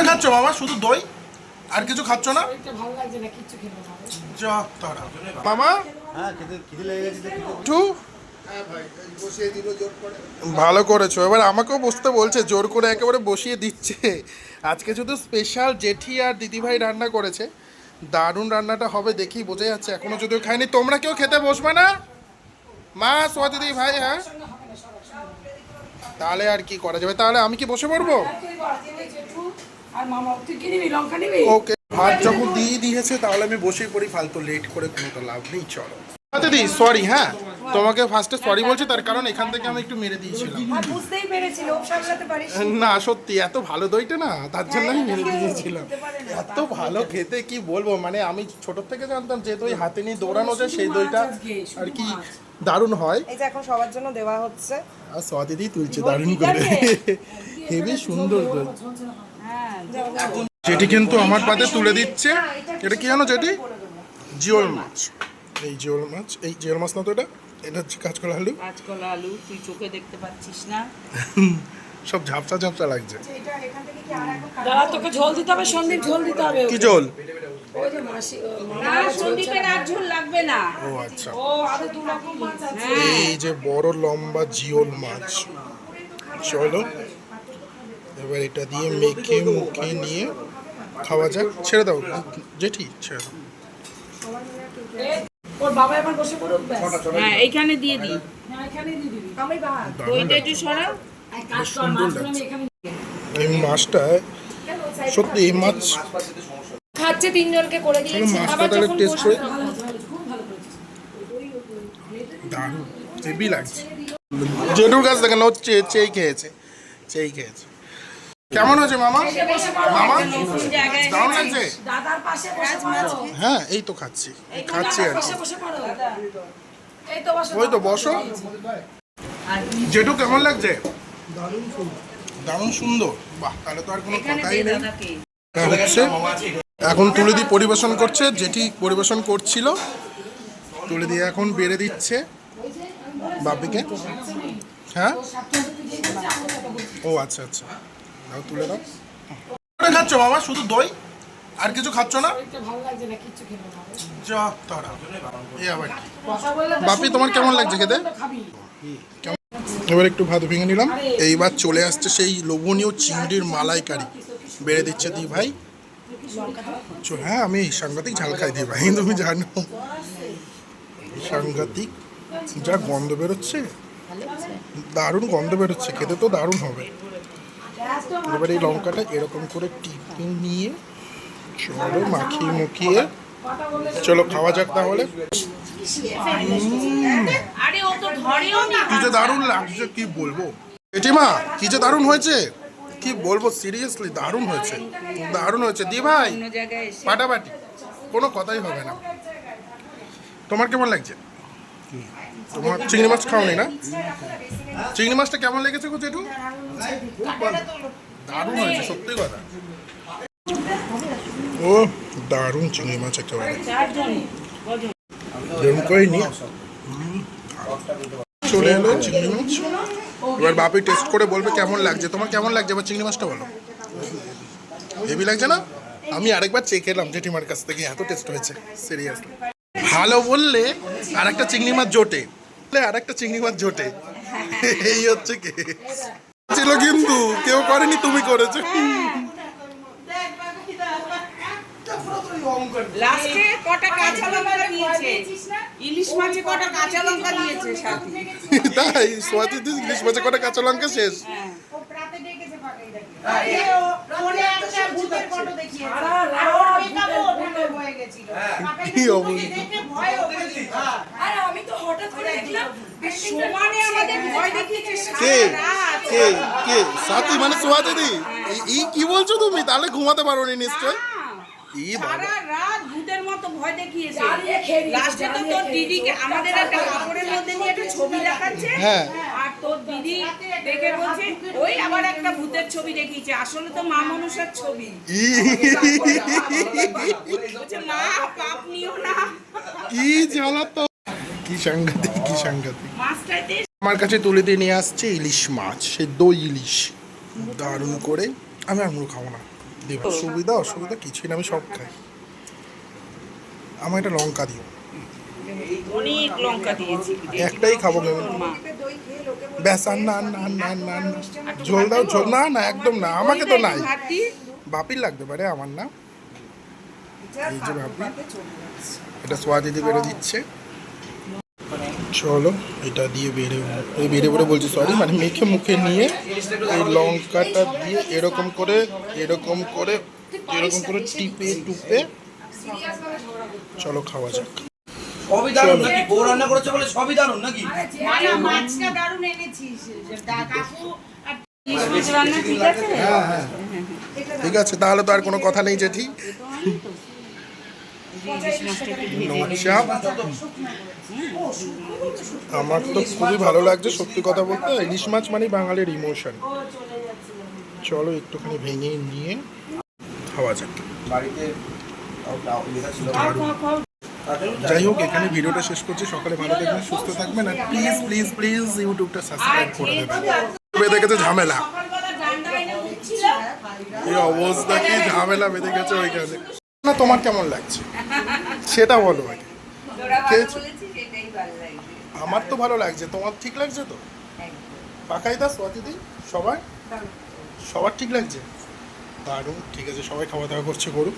খাচ্ছ মামা? শুধু দই আর কিছু খাচ্ছ না? মামা ভালো করেছো, এবার আমাকেও বসতে বলছে, জোর করে একেবারে বসিয়ে দিচ্ছে। আজকে শুধু স্পেশাল জেঠি আর দিদিভাই রান্না করেছে, দারুণ রান্নাটা হবে দেখেই বোঝা যাচ্ছে। এখনো যদিও খাইনি। তোমরা কেউ খেতে বসবে না? মা, সোয়া দিদি, ভাই? হ্যাঁ, তাহলে আর কি করা যাবে? তাহলে আমি কি বসে পড়বো? ওকে, ভাত যখন দিয়ে দিয়েছে তাহলে আমি বসেই পড়ি, ফালতু লেট করে কোনো তো লাভ নেই। চলো দিদি, সরি। হ্যাঁ, তোমাকে ফার্স্টে সরি বলছি, তার কারণ এখান থেকে আমি একটু মেরে দিয়েছিলাম। না সত্যি এত ভালো দইটা না, তার জন্য আমি মেরে দিয়েছিলাম। এত ভালো খেতে কি বলবো, মানে আমি ছোট থেকে জানতাম যে দই হাতে নিয়ে দৌড়ানো যায়, সেই দইটা আর কি দারুণ হয়। এই যে এখন সবার জন্য দেওয়া হচ্ছে, আর সোয়া দিদি তুলছে দারুণ করে, হেবি সুন্দর দই। যেটি কিন্তু আমার পাতে তুলে দিচ্ছে। এটা কি জানো যেটি? জিওল মাছ। এই জিওল মাছ, এই জিওল মাছ না তো, এটা হচ্ছে কাঁচকলা আলু। কাঁচকলা আলু তুই চোখে দেখতে পাচ্ছিস না, সব ঝাপসা ঝাপসা লাগছে। দাঁড়া, তোকে ঝোল দিতে হবে, সন্দীপ ঝোল দিতে হবে। কি ঝোল? ওই যে মাসি, না সন্দীপের আর ঝোল লাগবে না। ও আচ্ছা, ও আরো দু রকম মাছ আছে। এই যে বড় লম্বা জিওল মাছ। চলো এবার এটা দিয়ে মেখে মুখে নিয়ে খাওয়া যাক। ছেড়ে দাও জেঠি, ছেড়ে দাও। ওর বাবা এখন বসে পড়ুক, হ্যাঁ এইখানে দিয়ে দি, হ্যাঁ এখানে দিয়ে দিবি। আমি বাবা ওইটা একটু সরাও। এই মাছটা সত্যি, এই মাছ খাচ্ছে তিনজনকে করে দিয়েছি। মাছটা তাহলে টেস্ট করে দারুণ হেভি লাগছে। জেঠুর কাছ থেকে হচ্ছে চেই খেয়েছে, চেই খেয়েছে। কেমন হয়েছে মামা? মামা দারুণ লাগছে। দাদার পাশে বসে পড়ো। হ্যাঁ এই তো খাচ্ছি খাচ্ছি আর কি। বসে পড়ো, এই তো বসো, ওই তো বসো। জেঠু কেমন লাগছে? দারুণ সুন্দর। বাহ, তাহলে তো আর কোনো কথাই নেই। হচ্ছে এখন তুলে দিয়ে পরিবেশন করছে, যেটি পরিবেশন করছিল তুলে দিয়ে এখন বেড়ে দিচ্ছে বাপিকে। হ্যাঁ, ও আচ্ছা আচ্ছা, দাও তুলে দাও। খাচ্ছ মামা? শুধু দই আর কিছু খাচ্ছ না? বাপি তোমার কেমন লাগছে খেতে? এবার একটু ভাত ভেঙে নিলাম। এইবার চলে আসছে সেই লোভনীয় চিংড়ির মালাইকারি, বেড়ে দিচ্ছে দি ভাই। হ্যাঁ, আমি সাংঘাতিক ঝাল খাই দি ভাই, তুমি জানো। সাংঘাতিক যা গন্ধ বেরোচ্ছে, দারুণ গন্ধ বেরোচ্ছে, খেতে তো দারুণ হবে। এবার এই লঙ্কাটা এরকম করে টিপে নিয়ে চলো মাখিয়ে মুখিয়ে চলো খাওয়া যাক তাহলে। কি যে দারুণ লাগছে কি বলবো জেঠিমা, কি যে দারুণ হয়েছে কি বলবো, সিরিয়াসলি দারুণ হয়েছে, দারুণ হয়েছে দি ভাই, পাটাপাটি, কোনো কথাই হবে না। তোমার কেমন লাগছে? তোমার চিংড়ি মাছ খাওনি না? চিংড়ি মাছটা কেমন লেগেছে গো জেঠু? দারুণ হয়েছে সত্যি কথা। ও দারুণ চিংড়ি মাছ একেবারে চলে এলো চিংড়ি মাছ। এবার বাপি টেস্ট করে বলবে কেমন লাগছে। তোমার কেমন লাগছে এবার চিংড়ি মাছটা বলো। হেভি লাগছে না? আমি আরেকবার চেক এলাম জেঠিমার কাছ থেকে, এত টেস্ট হয়েছে সিরিয়াসলি। ভালো বললে আর একটা চিংড়ি মাছ জোটে, আর একটা চিংড়ি মাছ জোটে, এই হচ্ছে কে ছিল, কিন্তু কেউ করেনি, তুমি করেছো। লাস্টে কটা কাঁচা লঙ্কা দিয়েছে, ইলিশ মাছে কটা কাঁচা লঙ্কা দিয়েছে সাথে। তাই সোয়াতি দিস ইলিশ মাছে কটা কাঁচা লঙ্কা শেষ। কি অবস্থা, কে কে কে সাথী মানে সোয়া দিদি? এই কি বলছো তুমি? তাহলে ঘুমাতে পারোনি নিশ্চয়। সারা রাত ভূতের মতো ভয় দেখিয়েছে। লাস্টে তো তোর দিদিকে আমাদের একটা কাপড়ের মধ্যে নিয়ে একটা ছবি দেখাচ্ছে, আর তোর দিদি দেখে বলছে ওই আবার একটা ভূতের ছবি দেখিয়েছে, আসলে তো মা মনসার ছবি। বলছে মা পাপ নিও না। কি জ্বালা তো, কি সাংঘাতিক, কি সাংঘাতিক। মাছটাতে আমার কাছে তুলে দিয়ে নিয়ে আসছে ইলিশ মাছ, সে দই ইলিশ, দারুণ করে। আমি আঙুর খাবো না, দেব সুবিধা অসুবিধা কিছুই না, আমি সব খাই। আমার একটা লঙ্কা দিও, অনেক লঙ্কা দিয়েছি। একটাই খাবো ব্যাস। আর না না না না না, ঝোল দাও, ঝোল না না একদম না, আমাকে তো নাই, বাপির লাগতে পারে, আমার না। এই যে ভাবি, এটা সোয়া দিদি বেড়ে দিচ্ছে। চলো এটা দিয়ে বেড়ে বেড়ে বলছি, সরি, মানে মেখে মুখে নিয়ে এই লঙ্কাটা দিয়ে এরকম করে এরকম করে এরকম করে টিপে টুপে চলো খাওয়া যাক। সবই দারুণ নাকি? বউ রান্না করেছে বলে সবই দারুণ নাকি? মাছটা দারুণ এনেছিস কাকু। আর ইলিশ মাছ রান্না ঠিক আছে? হ্যাঁ হ্যাঁ ঠিক আছে, তাহলে তো আর কোনো কথা নেই জেঠি। লঙ্কা আমার তো খুবই ভালো লাগছে, সত্যি কথা বলতে। ইলিশ মাছ মানে বাঙালির ইমোশন। চলো একটুখানি ভেঙে নিয়ে খাওয়া যাক। বাড়িতে যাই হোক, এখানে ভিডিওটা শেষ করছি। সকালে ভালো থাকবেন, সুস্থ থাকবেন, আর প্লিজ প্লিজ প্লিজ ইউটিউবটা সাবস্ক্রাইব করে দেবেন। বেঁধে গেছে ঝামেলা, এই অবস্থা কি ঝামেলা বেঁধে গেছে ওইখানে। না তোমার কেমন লাগছে সেটা বলো আগে। খেয়েছো? আমার তো ভালো লাগছে, তোমার ঠিক লাগছে তো? পাকাই দা, সোয়াদিদি, সবার ঠিক লাগছে? দারুণ, ঠিক আছে, সবাই খাওয়া দাওয়া করছে, করুক।